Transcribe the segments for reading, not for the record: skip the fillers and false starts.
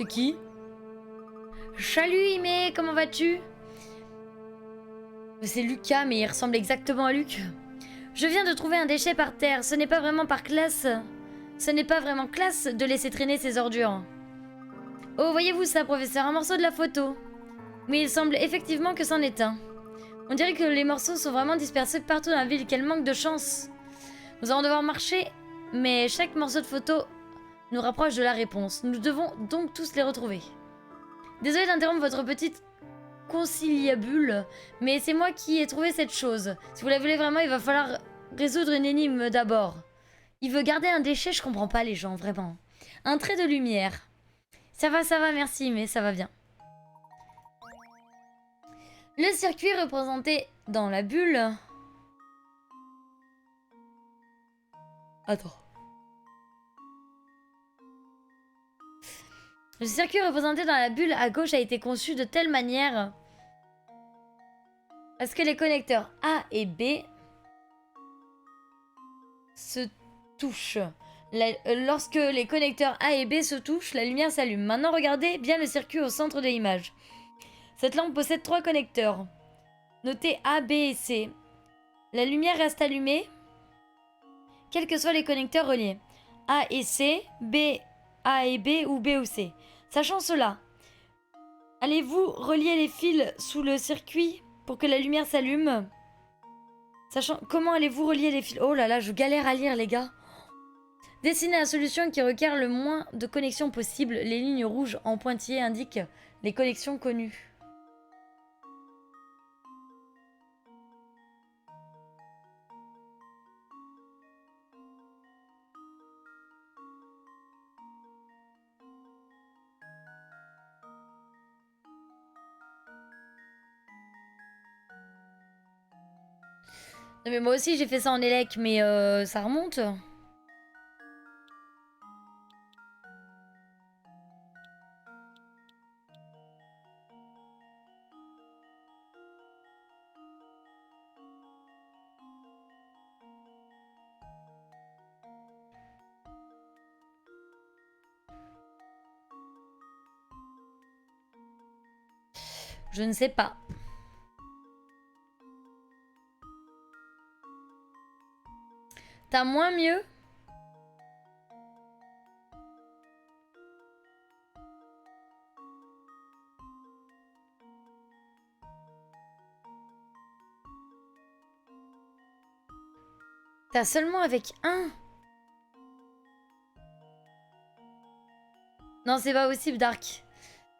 C'est qui? Salut Ime, comment vas-tu? C'est Lucas, mais il ressemble exactement à Luc. Je viens de trouver un déchet par terre. Ce n'est pas vraiment par classe. Ce n'est pas vraiment classe de laisser traîner ces ordures. Oh, voyez-vous ça, professeur, un morceau de la photo. Mais il semble effectivement que c'en est un. On dirait que les morceaux sont vraiment dispersés partout dans la ville. Quel manque de chance. Nous allons devoir marcher, mais chaque morceau de photo nous rapproche de la réponse. Nous devons donc tous les retrouver. Désolé d'interrompre votre petite conciliabule, mais c'est moi qui ai trouvé cette chose. Si vous la voulez vraiment, il va falloir résoudre une énigme d'abord. Il veut garder un déchet, je comprends pas les gens, vraiment. Un trait de lumière. Ça va, merci, mais ça va bien. Le circuit représenté dans la bulle... Attends. Le circuit représenté dans la bulle à gauche a été conçu de telle manière à ce que les connecteurs A et B se touchent. Lorsque les connecteurs A et B se touchent, la lumière s'allume. Maintenant, regardez bien le circuit au centre de l'image. Cette lampe possède 3 connecteurs. Notez A, B et C. La lumière reste allumée, quels que soient les connecteurs reliés. A et C, B, A et B ou B ou C. Sachant cela, allez-vous relier les fils sous le circuit pour que la lumière s'allume? Sachant comment allez-vous relier les fils? Oh là là, je galère à lire les gars. Dessinez la solution qui requiert le moins de connexions possible. Les lignes rouges en pointillés indiquent les connexions connues. Non mais moi aussi j'ai fait ça en élec, mais ça remonte. Je ne sais pas. T'as moins mieux? T'as seulement avec un? Non, c'est pas possible, Dark.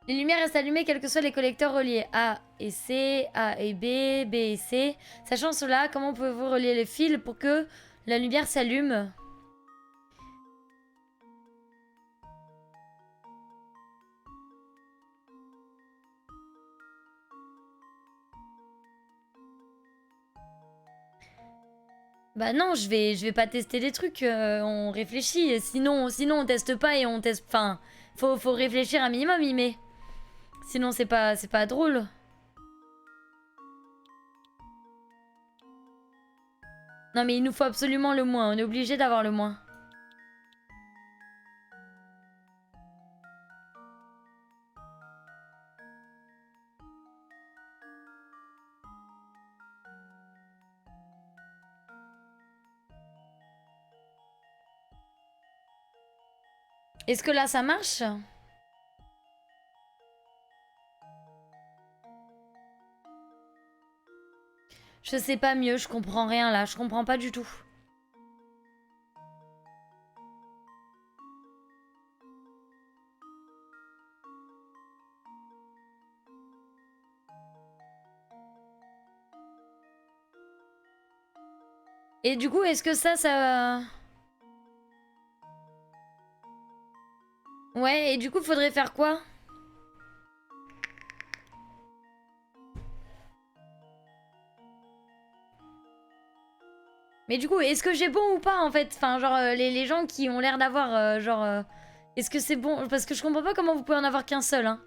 Les lumières restent allumées quels que soient les collecteurs reliés. A et C, A et B, B et C. Sachant cela, comment pouvez-vous relier les fils pour que la lumière s'allume? Bah non, je vais pas tester des trucs, on réfléchit. Sinon on teste pas et on teste... Enfin, faut réfléchir un minimum, Imé. Sinon c'est pas drôle. Non mais il nous faut absolument le moins, on est obligé d'avoir le moins. Est-ce que là ça marche? Je sais pas mieux, je comprends rien là, je comprends pas du tout. Et du coup, est-ce que ça... Ouais, et du coup, faudrait faire quoi? Mais du coup, est-ce que j'ai bon ou pas en fait? Enfin, genre, les gens qui ont l'air d'avoir, est-ce que c'est bon? Parce que je comprends pas comment vous pouvez en avoir qu'un seul, hein.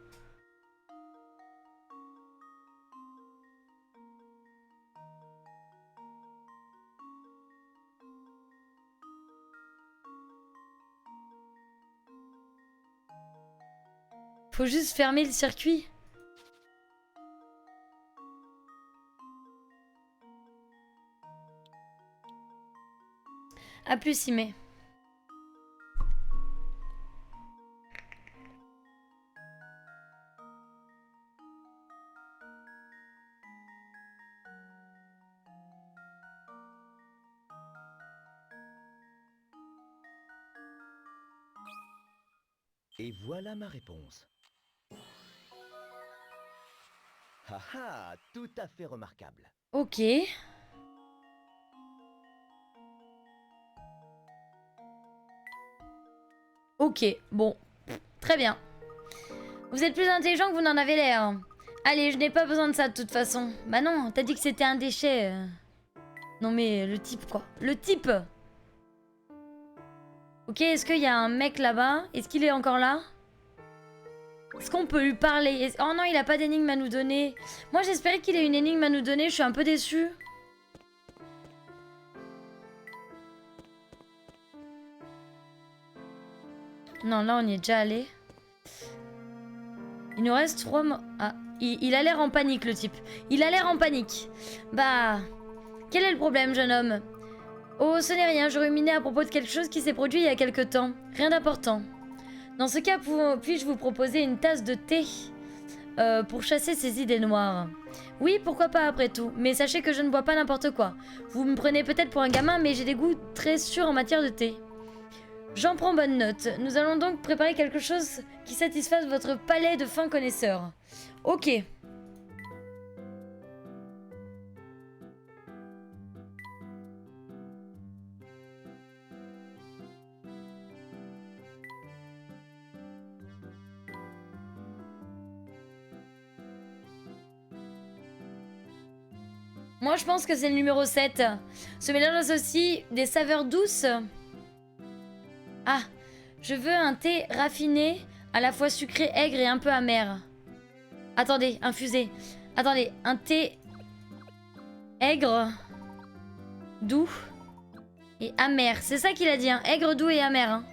Faut juste fermer le circuit. A plus, Simé. Et voilà ma réponse. Haha, tout à fait remarquable. Ok. Ok, bon. Très bien. Vous êtes plus intelligent que vous n'en avez l'air. Allez, je n'ai pas besoin de ça de toute façon. Bah non, t'as dit que c'était un déchet. Non mais le type quoi. Le type. Ok, est-ce qu'il y a un mec là-bas? Est-ce qu'il est encore là? Est-ce qu'on peut lui parler? Oh non, il a pas d'énigme à nous donner. Moi j'espérais qu'il ait une énigme à nous donner, je suis un peu déçue. Non, là on y est déjà allé. Il nous reste 3 mots. Ah, il a l'air en panique le type. Il a l'air en panique. Bah, quel est le problème jeune homme? Oh, ce n'est rien, je ruminais à propos de quelque chose qui s'est produit il y a quelque temps. Rien d'important. Dans ce cas, puis-je vous proposer une tasse de thé pour chasser ces idées noires? Oui, pourquoi pas après tout, mais sachez que je ne bois pas n'importe quoi. Vous me prenez peut-être pour un gamin, mais j'ai des goûts très sûrs en matière de thé. J'en prends bonne note. Nous allons donc préparer quelque chose qui satisfasse votre palais de fin connaisseur. Ok. Moi, je pense que c'est le numéro 7. Ce mélange associe des saveurs douces. Ah, je veux un thé raffiné, à la fois sucré, aigre et un peu amer. Attendez, infusé. Attendez, un thé aigre, doux et amer. C'est ça qu'il a dit, hein. Aigre, doux et amer. Hein.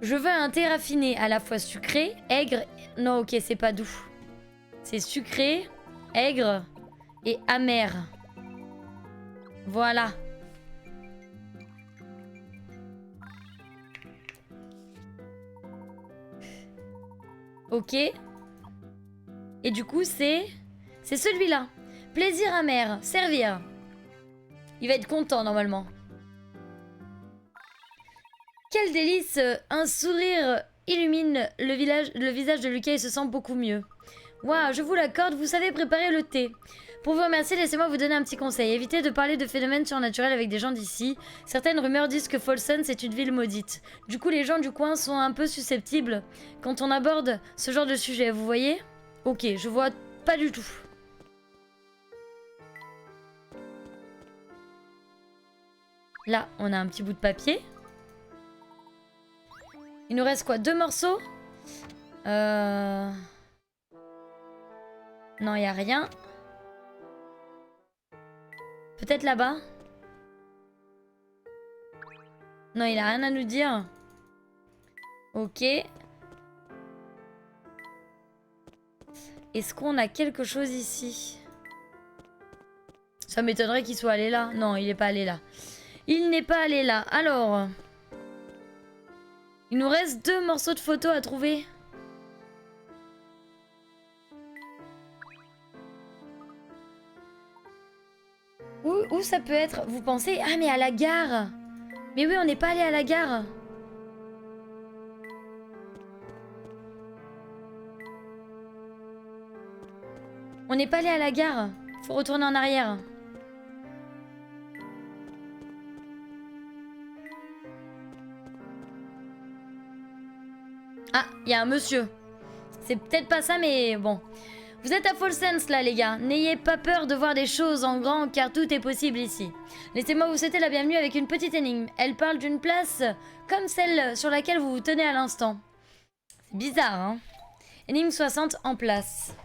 Je veux un thé raffiné, à la fois sucré, aigre... Non, ok, c'est pas doux. C'est sucré, aigre et amer. Voilà. Ok. Et du coup, c'est celui-là. Plaisir amer. Servir. Il va être content, normalement. Quel délice! Un sourire illumine le visage de Lucas et se sent beaucoup mieux. Waouh, je vous l'accorde, vous savez préparer le thé. Pour vous remercier, laissez-moi vous donner un petit conseil. Évitez de parler de phénomènes surnaturels avec des gens d'ici. Certaines rumeurs disent que Folsom, c'est une ville maudite. Du coup, les gens du coin sont un peu susceptibles quand on aborde ce genre de sujet, vous voyez? Ok, je vois pas du tout. Là, on a un petit bout de papier. Il nous reste quoi? 2 morceaux? Non, il n'y a rien. Peut-être là-bas? Non, il a rien à nous dire. Ok. Est-ce qu'on a quelque chose ici? Ça m'étonnerait qu'il soit allé là. Non, il n'est pas allé là. Il n'est pas allé là. Alors... Il nous reste 2 morceaux de photos à trouver. Où ça peut être? Vous pensez? Ah, mais à la gare! Mais oui, on n'est pas allé à la gare. On n'est pas allé à la gare. Faut retourner en arrière. Ah, il y a un monsieur. C'est peut-être pas ça, mais bon. Vous êtes à Folsense là, les gars. N'ayez pas peur de voir des choses en grand, car tout est possible ici. Laissez-moi vous souhaiter la bienvenue avec une petite énigme. Elle parle d'une place comme celle sur laquelle vous vous tenez à l'instant. C'est bizarre, hein? Énigme 60 en place.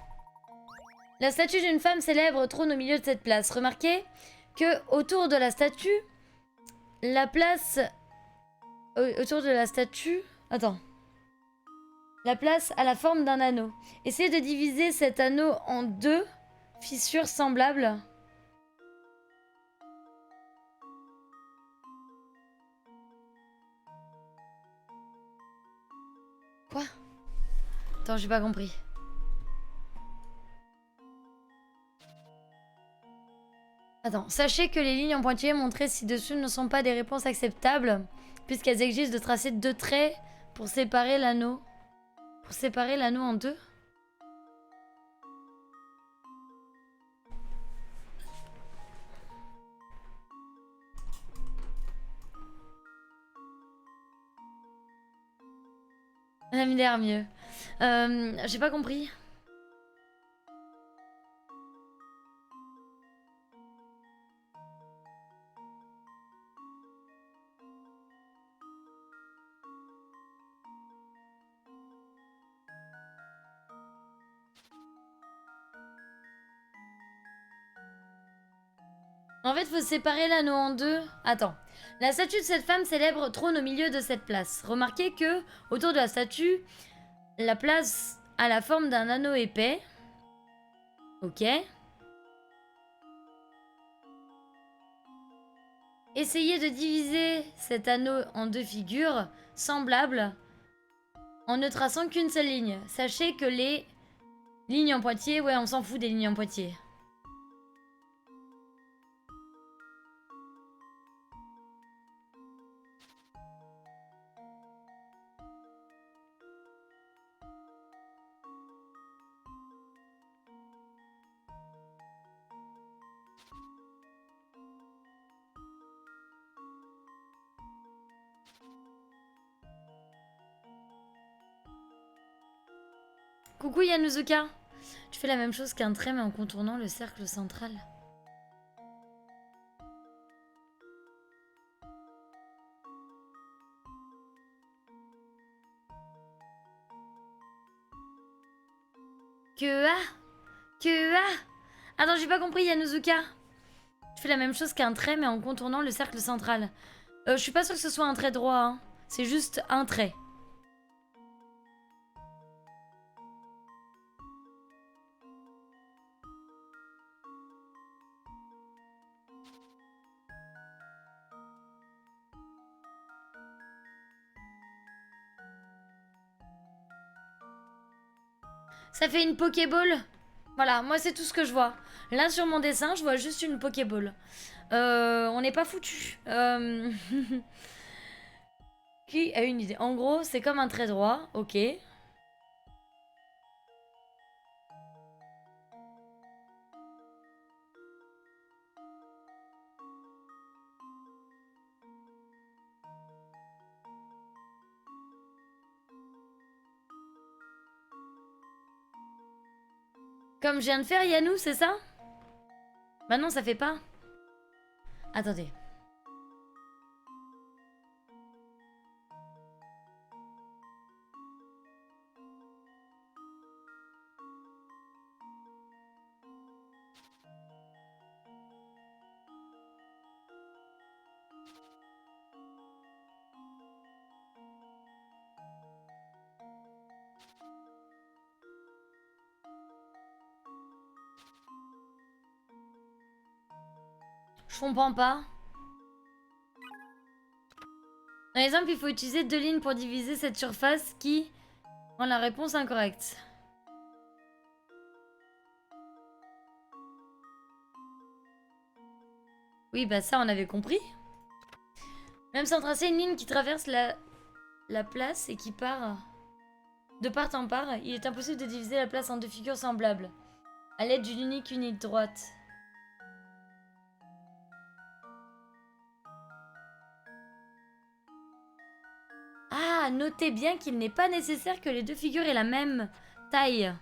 La statue d'une femme célèbre trône au milieu de cette place. Remarquez que autour de la statue, la place... autour de la statue... Attends. La place a la forme d'un anneau. Essayez de diviser cet anneau en 2 fissures semblables. Quoi? Attends, j'ai pas compris. Attends, sachez que les lignes en pointillés montrées ci-dessus ne sont pas des réponses acceptables, puisqu'elles exigent de tracer 2 traits pour séparer l'anneau. Pour séparer l'anneau en 2. Ça m'a l'air mieux. J'ai pas compris. En fait, faut séparer l'anneau en 2. Attends. La statue de cette femme célèbre trône au milieu de cette place. Remarquez que, autour de la statue, la place a la forme d'un anneau épais. Ok. Essayez de diviser cet anneau en 2 figures semblables en ne traçant qu'une seule ligne. Sachez que les lignes en pointillés, ouais, on s'en fout des lignes en pointillés. Coucou Yanuzuka. Tu fais la même chose qu'un trait mais en contournant le cercle central. Attends, j'ai pas compris Yanuzuka. Tu fais la même chose qu'un trait mais en contournant le cercle central. Je suis pas sûre que ce soit un trait droit, hein. C'est juste un trait. Ça fait une Pokéball. Voilà, moi c'est tout ce que je vois. Là sur mon dessin, je vois juste une Pokéball. On n'est pas foutu. Qui a une idée? En gros, c'est comme un trait droit, ok. Comme je viens de faire Yanou, c'est ça? Bah non, ça fait pas. Attendez. Je comprends pas. Dans l'exemple, il faut utiliser 2 lignes pour diviser cette surface qui rend la réponse incorrecte. Oui, bah ça, on avait compris. Même sans tracer une ligne qui traverse la place et qui part de part en part, il est impossible de diviser la place en 2 figures semblables, à l'aide d'une unique unité droite. Ah, notez bien qu'il n'est pas nécessaire que les 2 figures aient la même taille.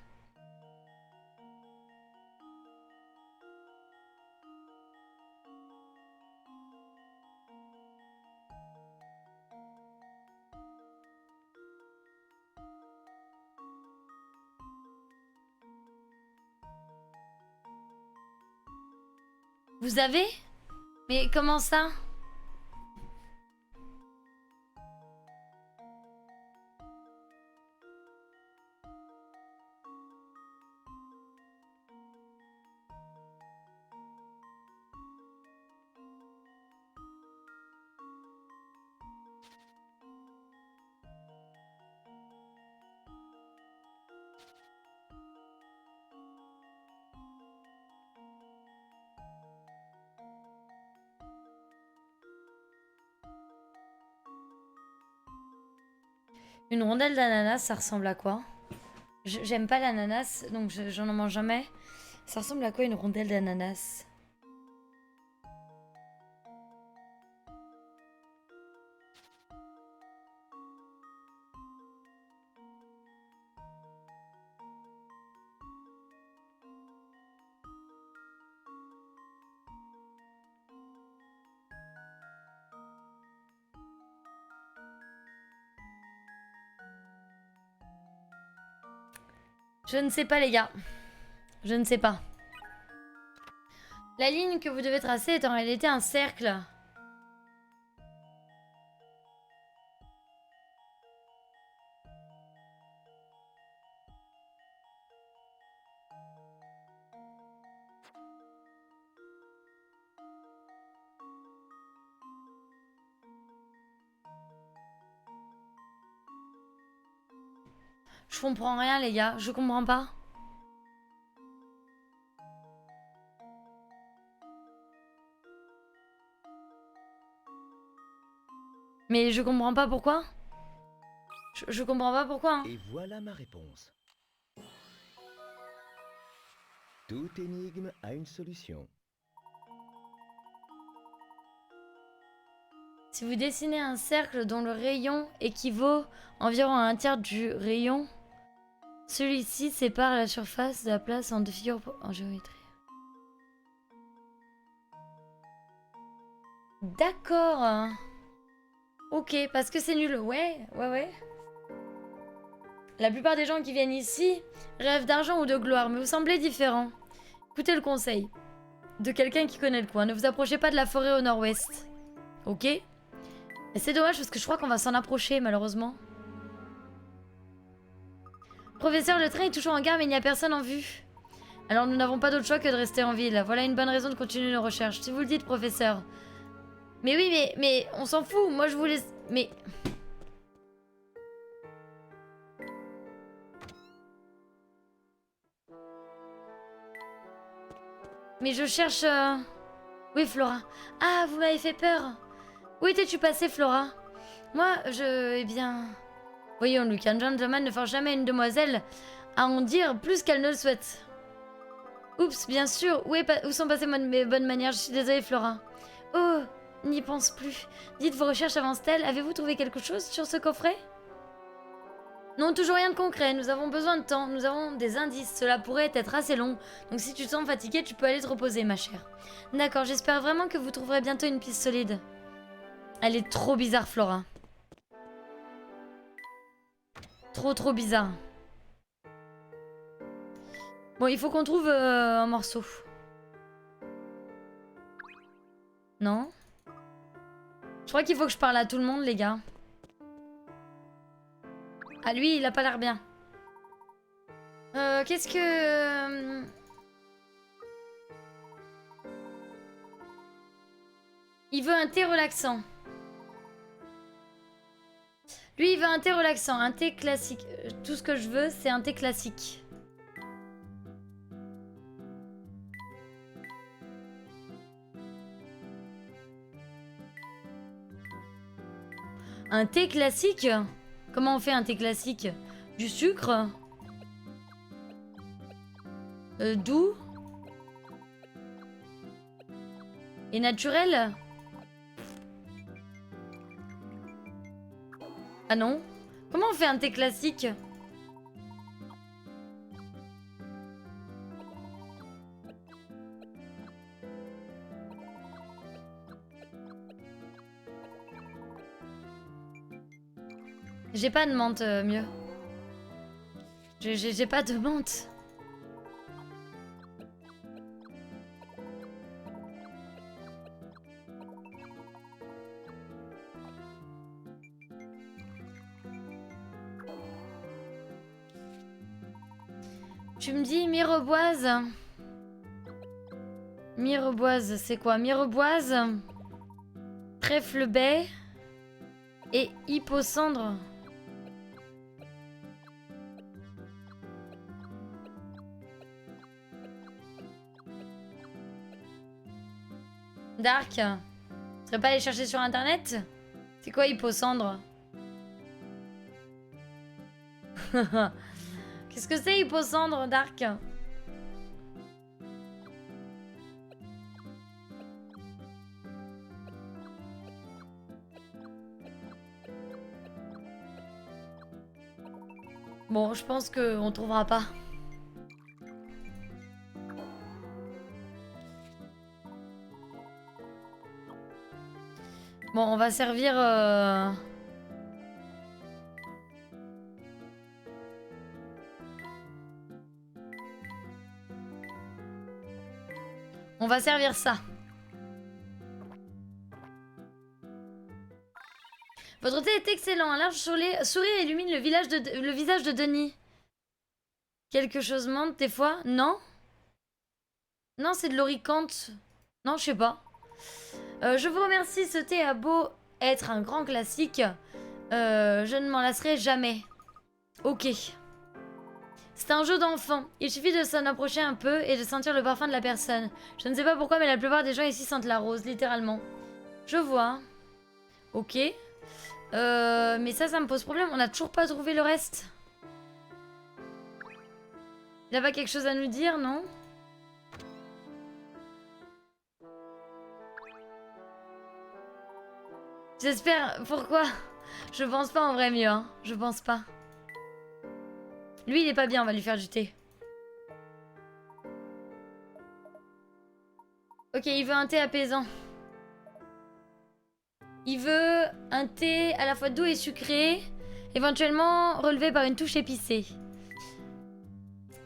Vous avez? Mais comment ça? Une rondelle d'ananas, ça ressemble à quoi? J'aime pas l'ananas, donc j'en mange jamais. Ça ressemble à quoi une rondelle d'ananas? Je ne sais pas les gars. Je ne sais pas. La ligne que vous devez tracer est en réalité un cercle. Je comprends rien les gars, je comprends pas. Mais je comprends pas pourquoi. Je comprends pas pourquoi. Hein. Et voilà ma réponse. Toute énigme a une solution. Si vous dessinez un cercle dont le rayon équivaut environ à un tiers du rayon, celui-ci sépare la surface de la place en deux figures en géométrie. D'accord. Ok, parce que c'est nul. Ouais. La plupart des gens qui viennent ici rêvent d'argent ou de gloire, mais vous semblez différent. Écoutez le conseil de quelqu'un qui connaît le coin. Ne vous approchez pas de la forêt au nord-ouest. Ok? Et c'est dommage parce que je crois qu'on va s'en approcher, malheureusement. Professeur, le train est toujours en gare, mais il n'y a personne en vue. Alors nous n'avons pas d'autre choix que de rester en ville. Voilà une bonne raison de continuer nos recherches. Si vous le dites, professeur. Mais oui, mais on s'en fout. Moi, je vous laisse... Mais... Mais je cherche... Oui, Flora. Ah, vous m'avez fait peur. Où étais-tu passée, Flora? Moi, Eh bien... Voyons, Luc, un gentleman ne force jamais une demoiselle à en dire plus qu'elle ne le souhaite. Oups, bien sûr. Où sont passées mes bonnes manières? Je suis désolée, Flora. Oh, n'y pense plus. Dites, vos recherches avancent-elles? Avez-vous trouvé quelque chose sur ce coffret? Non, toujours rien de concret. Nous avons besoin de temps. Nous avons des indices. Cela pourrait être assez long. Donc si tu te sens fatiguée, tu peux aller te reposer, ma chère. D'accord, j'espère vraiment que vous trouverez bientôt une piste solide. Elle est trop bizarre, Flora. Trop bizarre. Bon, il faut qu'on trouve un morceau. Non? Je crois qu'il faut que je parle à tout le monde, les gars. Ah, lui, il a pas l'air bien. Qu'est-ce que... Il veut un thé relaxant. Lui, il veut un thé relaxant, un thé classique. Tout ce que je veux, c'est un thé classique. Un thé classique? Comment on fait un thé classique? Du sucre? Doux? Et naturel? Ah non? Comment on fait un thé classique? J'ai pas de menthe, mieux. J'ai pas de menthe. tu me dis Mireboise. Mireboise, c'est quoi? Mireboise, Trèfle baie et Hippocendre. Dark, tu serais pas allé chercher sur internet? C'est quoi Hippocendre? Qu'est-ce que c'est Hippocendre, Dark? Bon, je pense qu'on trouvera pas. Bon, on va servir... On va servir ça. Votre thé est excellent. Un large sourire illumine le visage de Denis. Quelque chose monte des fois? Non? Non, c'est de l'oricante. Non, je sais pas. Je vous remercie, ce thé a beau être un grand classique. Je ne m'en lasserai jamais. Ok. C'est un jeu d'enfant. Il suffit de s'en approcher un peu et de sentir le parfum de la personne. Je ne sais pas pourquoi, mais la plupart des gens ici sentent la rose, littéralement. Je vois. Ok. Mais ça me pose problème. On n'a toujours pas trouvé le reste. Il n'a pas quelque chose à nous dire, non? J'espère... Pourquoi? Je pense pas en vrai mieux, hein. Je pense pas. Lui, il est pas bien, on va lui faire du thé. Ok, il veut un thé apaisant. Il veut un thé à la fois doux et sucré, éventuellement relevé par une touche épicée.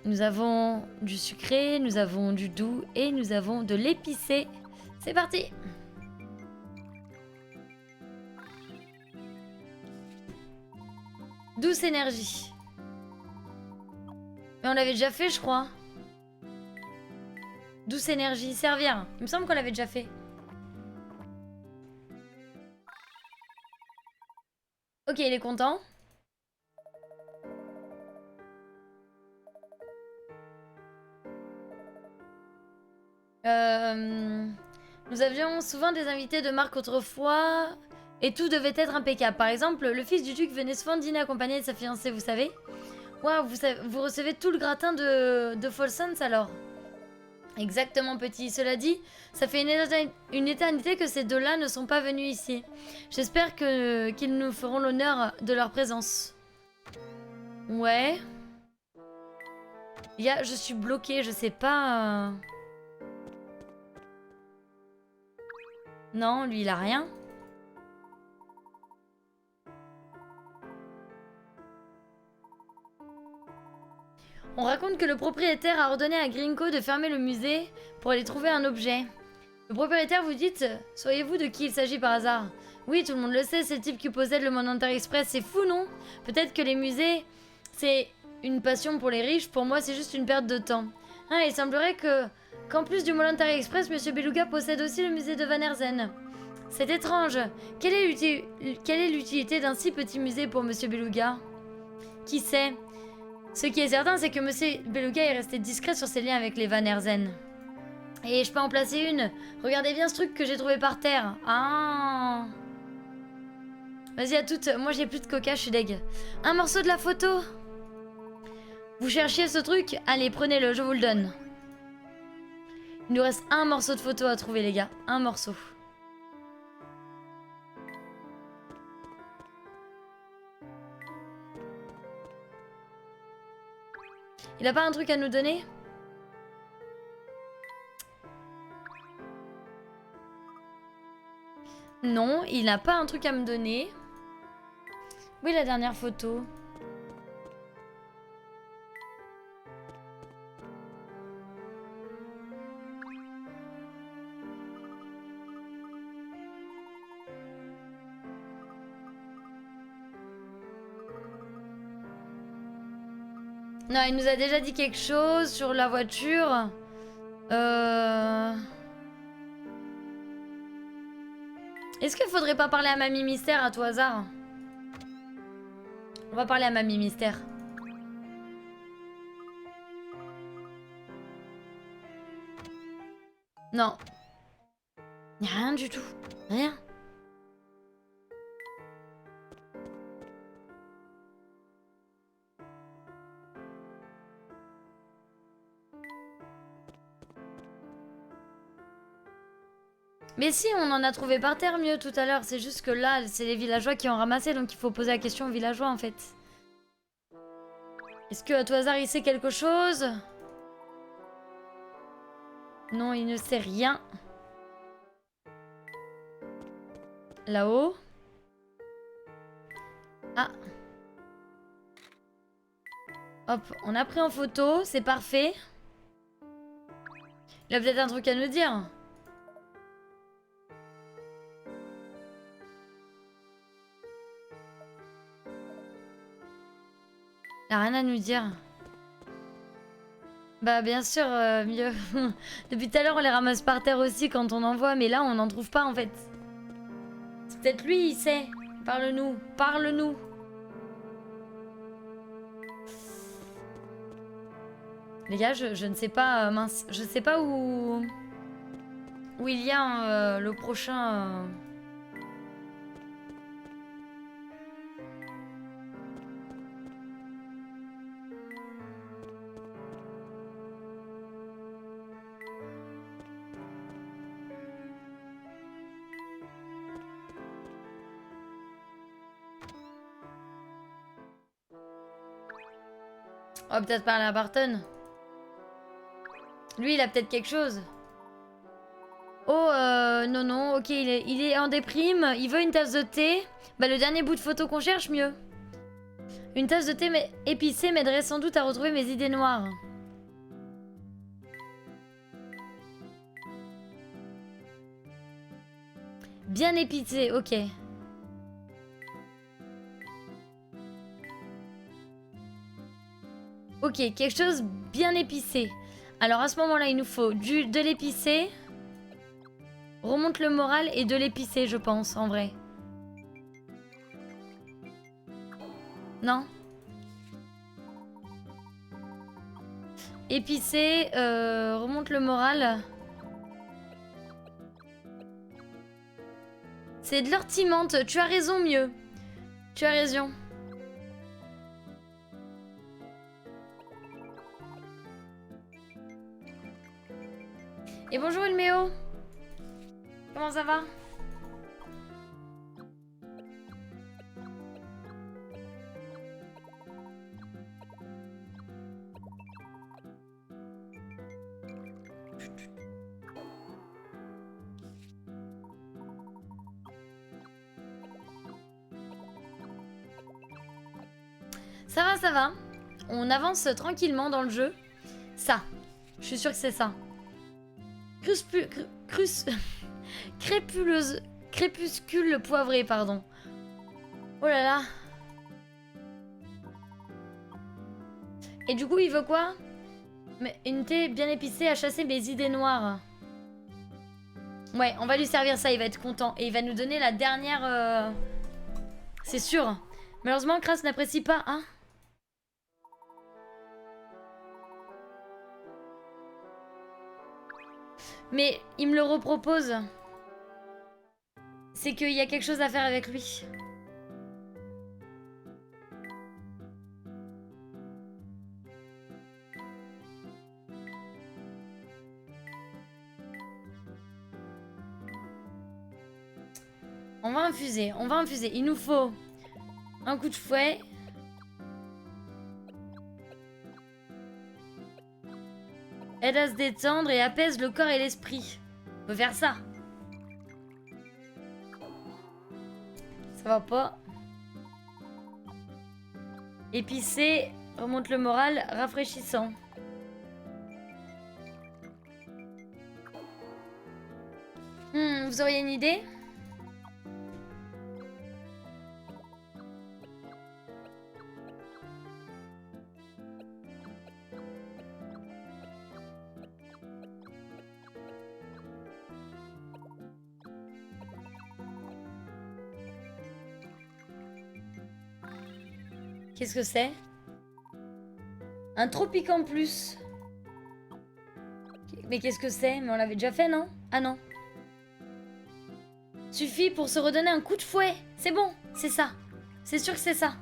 Nous avons du sucré, nous avons du doux et nous avons de l'épicé. C'est parti! Douce énergie. Mais on l'avait déjà fait, je crois. Douce énergie, servir. Il me semble qu'on l'avait déjà fait. Ok, il est content. Nous avions souvent des invités de marque autrefois et tout devait être impeccable. Par exemple, le fils du duc venait souvent dîner accompagné de sa fiancée, vous savez. Waouh, vous recevez tout le gratin de Folsons alors. Exactement, petit. Cela dit, ça fait une éternité que ces deux-là ne sont pas venus ici. J'espère qu'ils nous feront l'honneur de leur présence. Ouais. Je suis bloquée, je sais pas... Non, lui, il a rien. On raconte que le propriétaire a ordonné à Grinko de fermer le musée pour aller trouver un objet. Le propriétaire, vous dites, sauriez-vous de qui il s'agit par hasard? Oui, tout le monde le sait, c'est le type qui possède le Monantar Express. C'est fou, non? Peut-être que les musées, c'est une passion pour les riches. Pour moi, c'est juste une perte de temps. Ah, il semblerait qu'en plus du Monantar Express, Monsieur Beluga possède aussi le musée de Van Herzen. C'est étrange. Quelle est l'utilité d'un si petit musée pour Monsieur Beluga? Qui sait? Ce qui est certain, c'est que Monsieur Beluga est resté discret sur ses liens avec les Van Herzen. Et je peux en placer une. Regardez bien ce truc que j'ai trouvé par terre. Ah. Vas-y à toutes. Moi j'ai plus de coca, je suis deg. Un morceau de la photo. Vous cherchiez ce truc? Allez, prenez-le, je vous le donne. Il nous reste un morceau de photo à trouver, les gars. Un morceau. Il a pas un truc à nous donner? Non, il n'a pas un truc à me donner. Où est la dernière photo? Non, il nous a déjà dit quelque chose sur la voiture. Est-ce qu'il faudrait pas parler à Mamie Mystère à tout hasard? On va parler à Mamie Mystère. Non. Y'a rien du tout. Rien. Mais si, on en a trouvé par terre mieux tout à l'heure. C'est juste que là, c'est les villageois qui ont ramassé, donc il faut poser la question aux villageois en fait. Est-ce que à tout hasard il sait quelque chose? Non, il ne sait rien. Là-haut. Ah. Hop, on a pris en photo, c'est parfait. Il a peut-être un truc à nous dire. Il a rien à nous dire. Bah bien sûr, mieux. Depuis tout à l'heure, on les ramasse par terre aussi quand on en voit, mais là, on n'en trouve pas en fait. C'est peut-être lui, il sait. Parle-nous, parle-nous. Les gars, je ne sais pas, mince, je sais pas où il y a le prochain... Oh, peut-être parler à Barton. Lui, il a peut-être quelque chose. Oh, non, non, ok, il est en déprime. Il veut une tasse de thé. Bah, le dernier bout de photo qu'on cherche, mieux. Une tasse de thé épicée m'aiderait sans doute à retrouver mes idées noires. Bien épicée, ok. Ok, quelque chose bien épicé. Alors à ce moment-là, il nous faut de l'épicé. Remonte le moral et de l'épicé, je pense, en vrai. Non? Épicé, remonte le moral. C'est de l'ortimante. Tu as raison, mieux. Tu as raison. Et bonjour Ulméo. Comment ça va? Ça va, ça va. On avance tranquillement dans le jeu. Ça. Je suis sûre que c'est ça. Crépuscule poivré, pardon. Oh là là. Et du coup, il veut quoi? Mais une thé bien épicée à chasser mes idées noires. Ouais, on va lui servir ça, il va être content. Et il va nous donner la dernière... C'est sûr. Malheureusement, Kras n'apprécie pas, hein? Mais il me le repropose. C'est qu'il y a quelque chose à faire avec lui. On va infuser, on va infuser. Il nous faut un coup de fouet. Aide à se détendre et apaise le corps et l'esprit. On peut faire ça. Ça va pas. Épicé, remonte le moral, rafraîchissant. Vous auriez une idée? Qu'est-ce que c'est? Un tropique en plus. Mais qu'est-ce que c'est? Mais on l'avait déjà fait, non? Ah non. Suffit pour se redonner un coup de fouet. C'est bon, c'est ça. C'est sûr que c'est ça.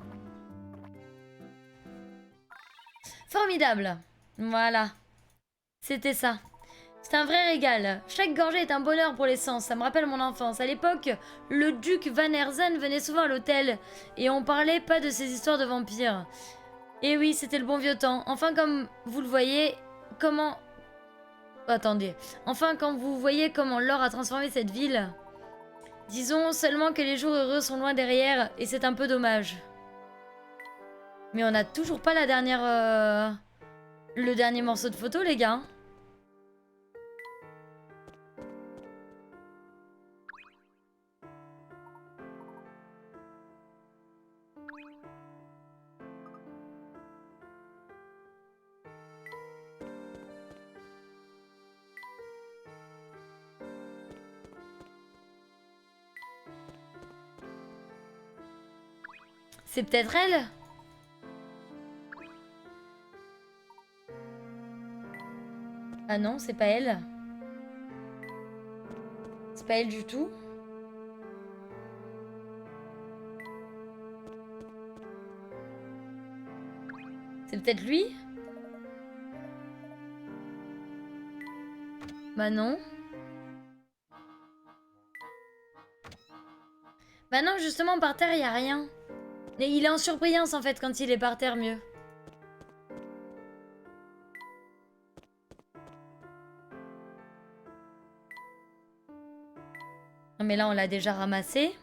Formidable. Voilà. C'était ça. C'est un vrai régal. Chaque gorgée est un bonheur pour les sens. Ça me rappelle mon enfance. À l'époque, le duc Van Herzen venait souvent à l'hôtel. Et on parlait pas de ces histoires de vampires. Et oui, c'était le bon vieux temps. Enfin, comme vous le voyez, comment... Attendez. Enfin, quand vous voyez comment l'or a transformé cette ville... Disons seulement que les jours heureux sont loin derrière, et c'est un peu dommage. Mais on n'a toujours pas la dernière... Le dernier morceau de photo, les gars. C'est peut-être elle? Ah non, c'est pas elle. C'est pas elle du tout. C'est peut-être lui? Bah non. Bah non, justement, par terre, il y a rien. Et il est en surbrillance, en fait, quand il est par terre, mieux. Non, mais là, on l'a déjà ramassé.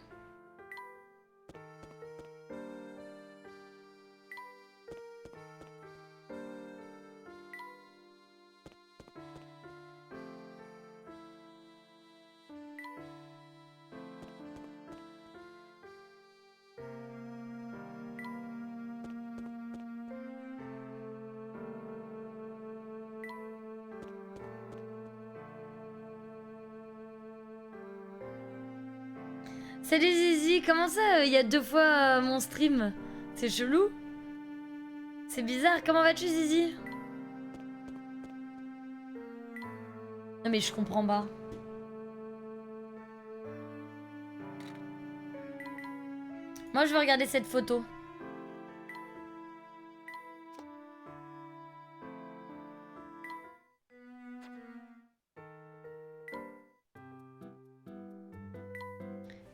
Salut Zizi, comment ça il y a 2 fois mon stream? C'est chelou? C'est bizarre, comment vas-tu Zizi? Non mais je comprends pas. Moi je veux regarder cette photo.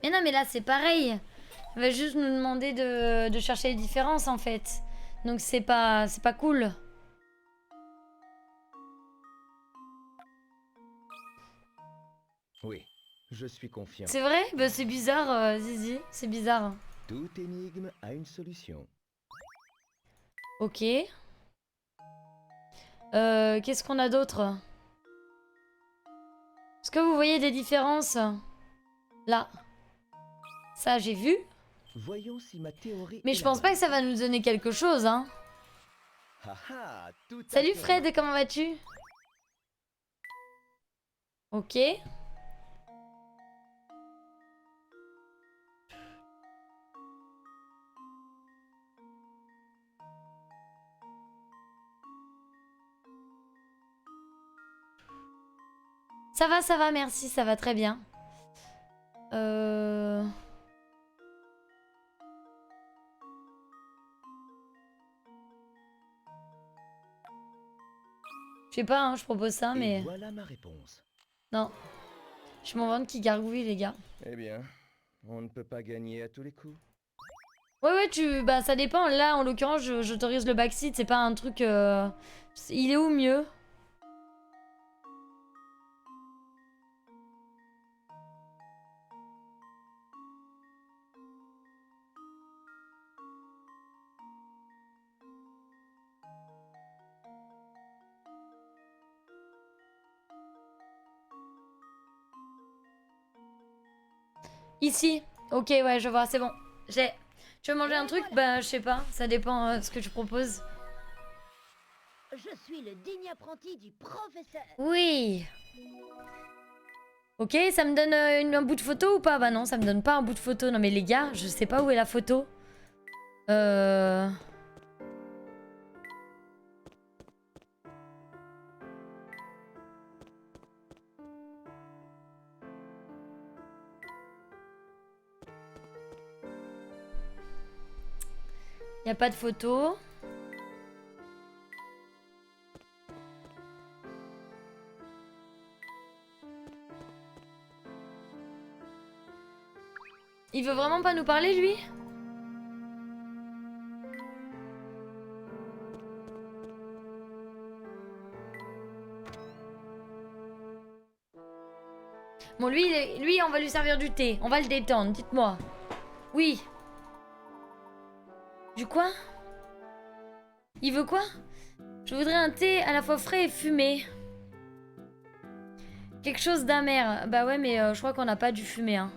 Mais non mais là c'est pareil. Elle va juste nous demander de chercher les différences en fait. Donc c'est pas cool. Oui, je suis confiant. C'est vrai? Bah c'est bizarre Zizi, c'est bizarre. Toute énigme a une solution. Ok. Qu'est-ce qu'on a d'autre? Est-ce que vous voyez des différences? Là. Ça j'ai vu. Voyons si ma théorie. Mais je pense pas que ça va nous donner quelque chose, hein. Salut Fred, comment vas-tu? Ok. Ça va, merci, ça va très bien. Je sais pas, hein, je propose ça, mais... Voilà ma réponse. Non. Je m'en vante qui gargouille, les gars. Eh bien, on ne peut pas gagner à tous les coups. Ouais, bah ça dépend. Là, en l'occurrence, j'autorise le backseat, c'est pas un truc... Il est où mieux? Ici. Ok, ouais, je vois, c'est bon. Tu veux manger un truc? Bah, je sais pas. Ça dépend ce que tu proposes. Je suis le digne apprenti du professeur. Oui. Ok, ça me donne un bout de photo ou pas? Bah non, ça me donne pas un bout de photo. Non mais les gars, je sais pas où est la photo. Y a pas de photo. Il veut vraiment pas nous parler, lui? Bon, lui, on va lui servir du thé. On va le détendre, dites-moi. Oui. Du quoi? Il veut quoi? Je voudrais un thé à la fois frais et fumé. Quelque chose d'amer. Bah ouais, mais je crois qu'on n'a pas du fumé, hein.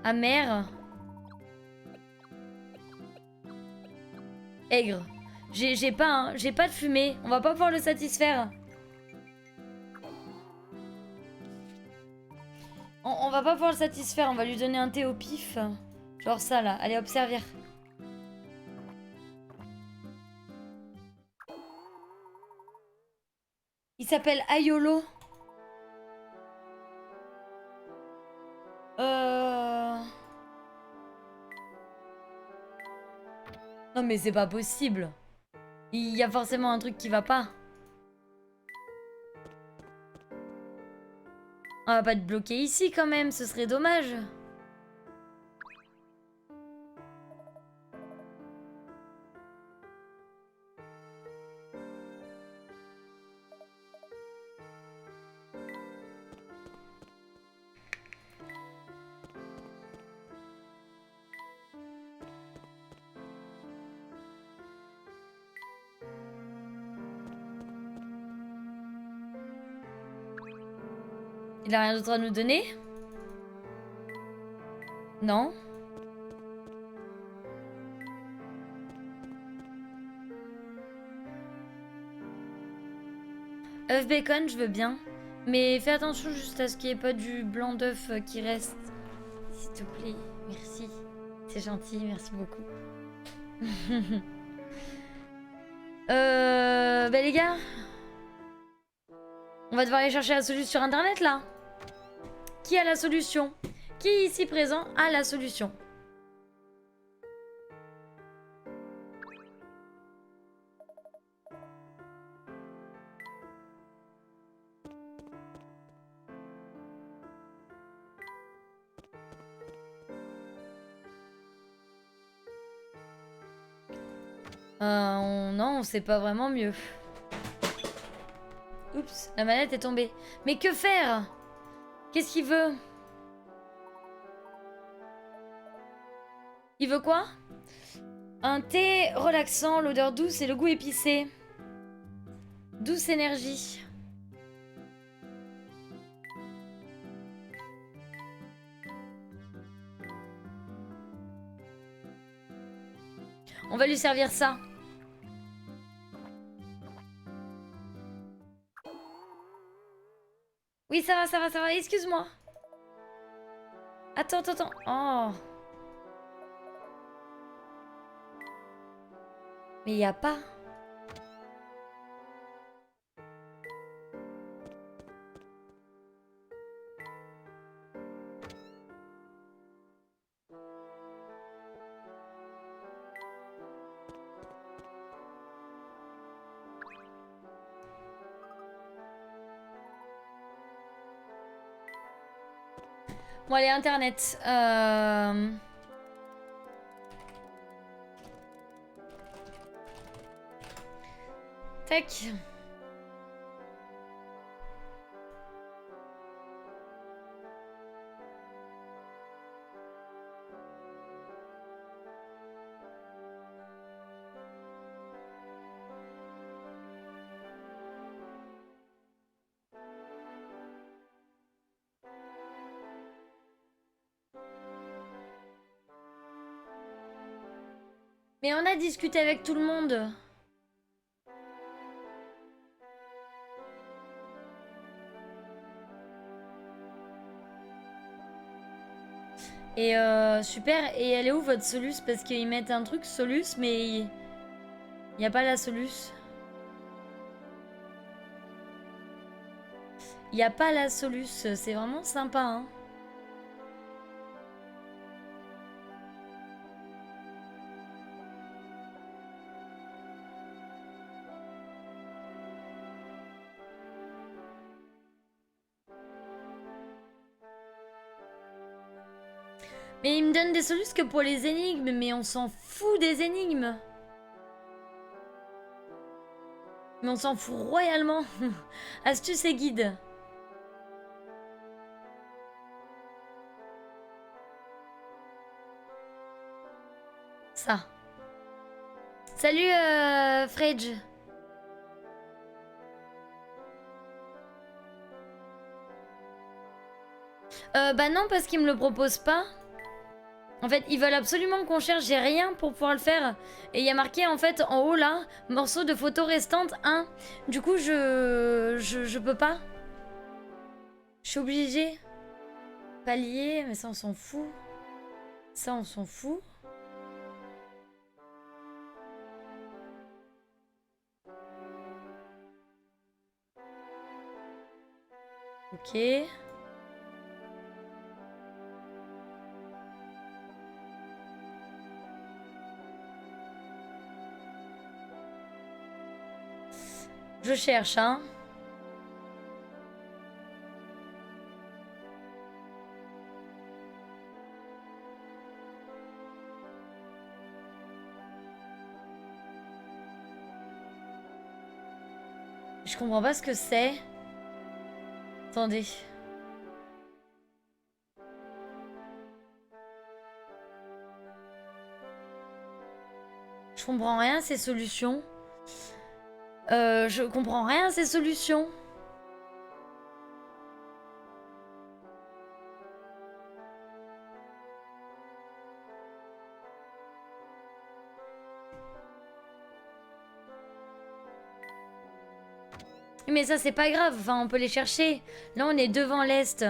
Amer. Aigre. J'ai pas, hein. J'ai pas de fumée. On va pas pouvoir le satisfaire. On va pas pouvoir le satisfaire. On va lui donner un thé au pif. Genre ça, là. Allez, hop, servir. Il s'appelle Ayolo. Non mais c'est pas possible. Il y a forcément un truc qui va pas. On va pas te bloquer ici quand même, ce serait dommage. Il a rien d'autre à nous donner? Non? Œuf bacon, je veux bien. Mais fais attention juste à ce qu'il n'y ait pas du blanc d'œuf qui reste. S'il te plaît, merci. C'est gentil, merci beaucoup. Bah les gars, on va devoir aller chercher la solution sur internet là. Qui a la solution? Qui ici présent a la solution? Non, on sait pas vraiment mieux. Oups, la manette est tombée. Mais que faire? Qu'est-ce qu'il veut? Il veut quoi? Un thé relaxant, l'odeur douce et le goût épicé. Douce énergie. On va lui servir ça. Oui, ça va, ça va, ça va. Excuse-moi. Attends, attends, attends. Oh. Mais il n'y a pas. Bon, allez, Internet. Tac. Mais on a discuté avec tout le monde. Et super. Et elle est où votre Solus? Parce qu'ils mettent un truc Solus, mais il n'y a pas la Solus. Il n'y a pas la Solus. C'est vraiment sympa, hein. Mais il me donne des solutions que pour les énigmes, mais on s'en fout des énigmes. Mais on s'en fout royalement. Astuces et guides. Ça. Salut Fredge. Bah non, parce qu'ils me le proposent pas. En fait, ils veulent absolument qu'on cherche, j'ai rien pour pouvoir le faire. Et il y a marqué en fait en haut là, morceau de photo restante 1. Du coup, je peux pas. Je suis obligée. Palier, mais ça on s'en fout. Ça on s'en fout. Ok. Je cherche, hein. Je comprends pas ce que c'est. Attendez. Je comprends rien à ces solutions. Je comprends rien à ces solutions. Mais ça, c'est pas grave. Enfin, on peut les chercher. Là, on est devant l'Est.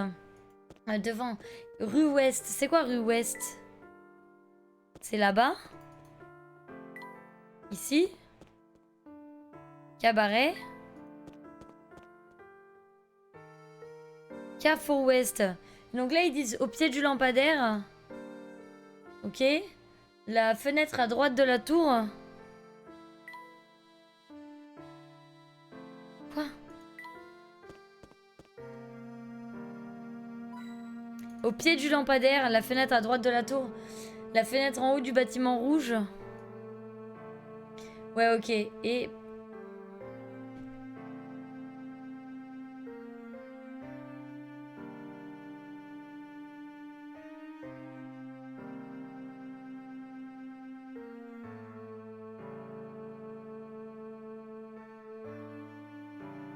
Devant. Rue Ouest. C'est quoi rue Ouest? C'est là-bas? Ici? Cabaret? Carrefour Ouest. Donc là, ils disent au pied du lampadaire. Ok. La fenêtre à droite de la tour. Quoi? Au pied du lampadaire, la fenêtre à droite de la tour. La fenêtre en haut du bâtiment rouge. Ouais, ok. Et...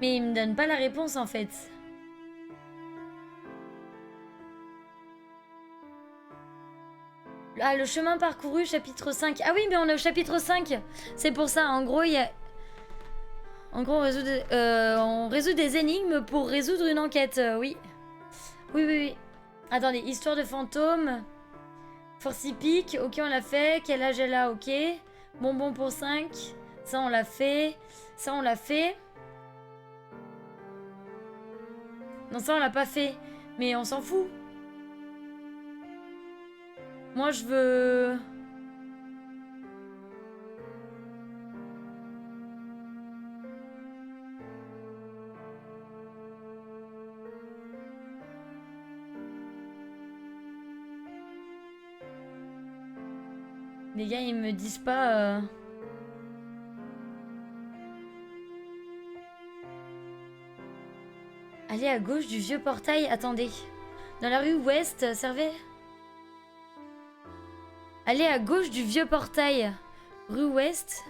mais il me donne pas la réponse en fait. Ah, le chemin parcouru, chapitre 5. Ah oui, mais on est au chapitre 5. C'est pour ça, en gros, il y a... En gros, on résout des énigmes pour résoudre une enquête, oui. Oui, oui, oui. Attendez, histoire de fantôme. Force hippique, ok, on l'a fait. Quel âge elle a, ok. Bonbon pour 5. Ça, on l'a fait. Ça, on l'a fait. Non, ça, on l'a pas fait. Mais on s'en fout. Moi, je veux... Les gars, ils me disent pas... Allez à gauche du vieux portail. Attendez. Dans la rue ouest, servez. Allez à gauche du vieux portail. Rue ouest.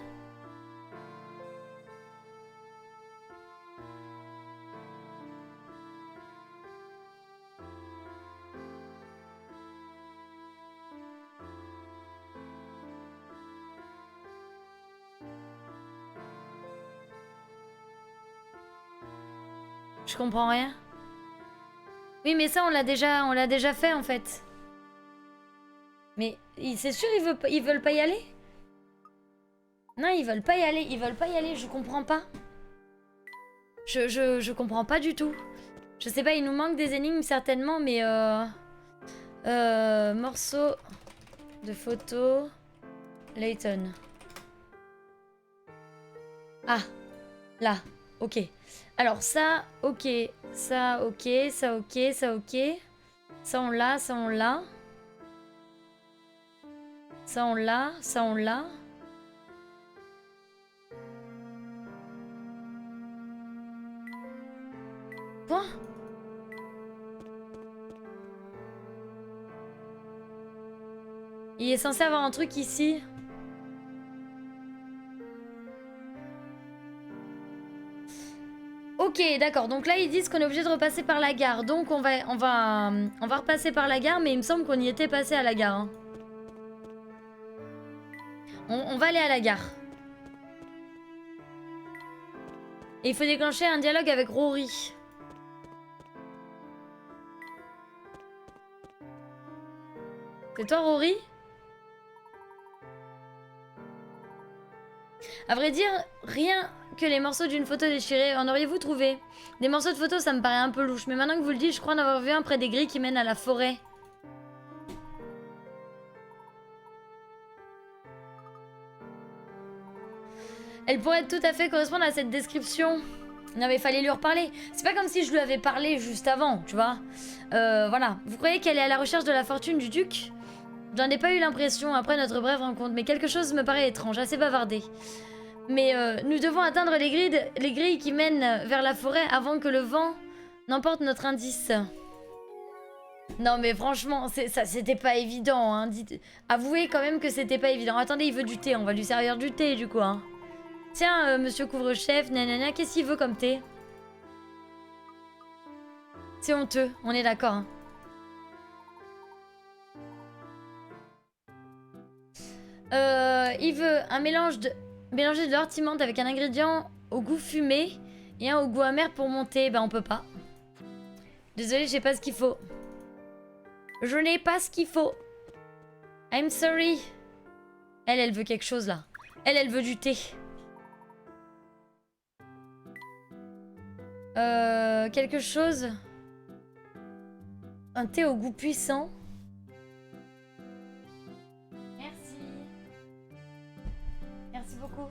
Je comprends rien. Oui, mais ça, on l'a déjà fait, en fait. Mais c'est sûr, ils veulent pas y aller? Non, ils veulent pas y aller. Ils veulent pas y aller. Je comprends pas. Je comprends pas du tout. Je sais pas, il nous manque des énigmes, certainement, mais... morceau de photo... Layton. Ah, là, ok. Alors ça, ok. Ça, ok. Ça, ok. Ça, ok. Ça, on l'a. Ça, on l'a. Ça on l'a, ça on l'a. Quoi? Il est censé avoir un truc ici. Ok, d'accord. Donc là, ils disent qu'on est obligé de repasser par la gare. Donc on va repasser par la gare, mais il me semble qu'on y était passé à la gare. Hein. On va aller à la gare. Et il faut déclencher un dialogue avec Rory. C'est toi, Rory? À vrai dire, rien que les morceaux d'une photo déchirée, en auriez-vous trouvé? Des morceaux de photos, ça me paraît un peu louche, mais maintenant que vous le dites, je crois en avoir vu un près des grilles qui mènent à la forêt. Elle pourrait tout à fait correspondre à cette description. Non mais il fallait lui reparler. C'est pas comme si je lui avais parlé juste avant, tu vois. Voilà. Vous croyez qu'elle est à la recherche de la fortune du duc? J'en ai pas eu l'impression après notre brève rencontre, mais quelque chose me paraît étrange, assez bavardé. Mais nous devons atteindre les grilles qui mènent vers la forêt avant que le vent n'emporte notre indice. Non mais franchement, c'était pas évident. Hein. Avouez quand même que c'était pas évident. Attendez, il veut du thé, on va lui servir du thé du coup. Hein. Tiens, monsieur couvre-chef, nanana, qu'est-ce qu'il veut comme thé? C'est honteux, on est d'accord. Hein. Il veut un mélange de l'ortie-menthe avec un ingrédient au goût fumé et un au goût amer pour monter. Ben on peut pas. Désolée, j'ai pas ce qu'il faut. Je n'ai pas ce qu'il faut. I'm sorry. Elle veut quelque chose là. Elle veut du thé. Quelque chose. Un thé au goût puissant. Merci. Merci beaucoup.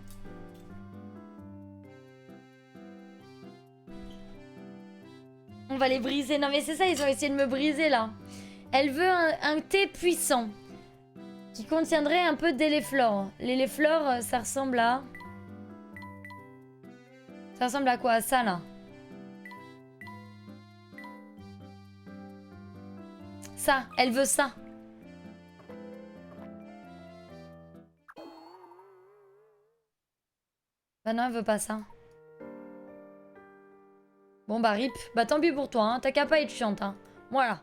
On va les briser. Non mais c'est ça, ils ont essayé de me briser là. Elle veut un thé puissant. Qui contiendrait un peu d'éléflore. L'éléflore, ça ressemble à... Ça ressemble à quoi? À ça là. Ça, elle veut ça. Bah non, elle veut pas ça. Bon bah rip. Bah tant pis pour toi, hein. T'as qu'à pas être chiante, hein. Voilà.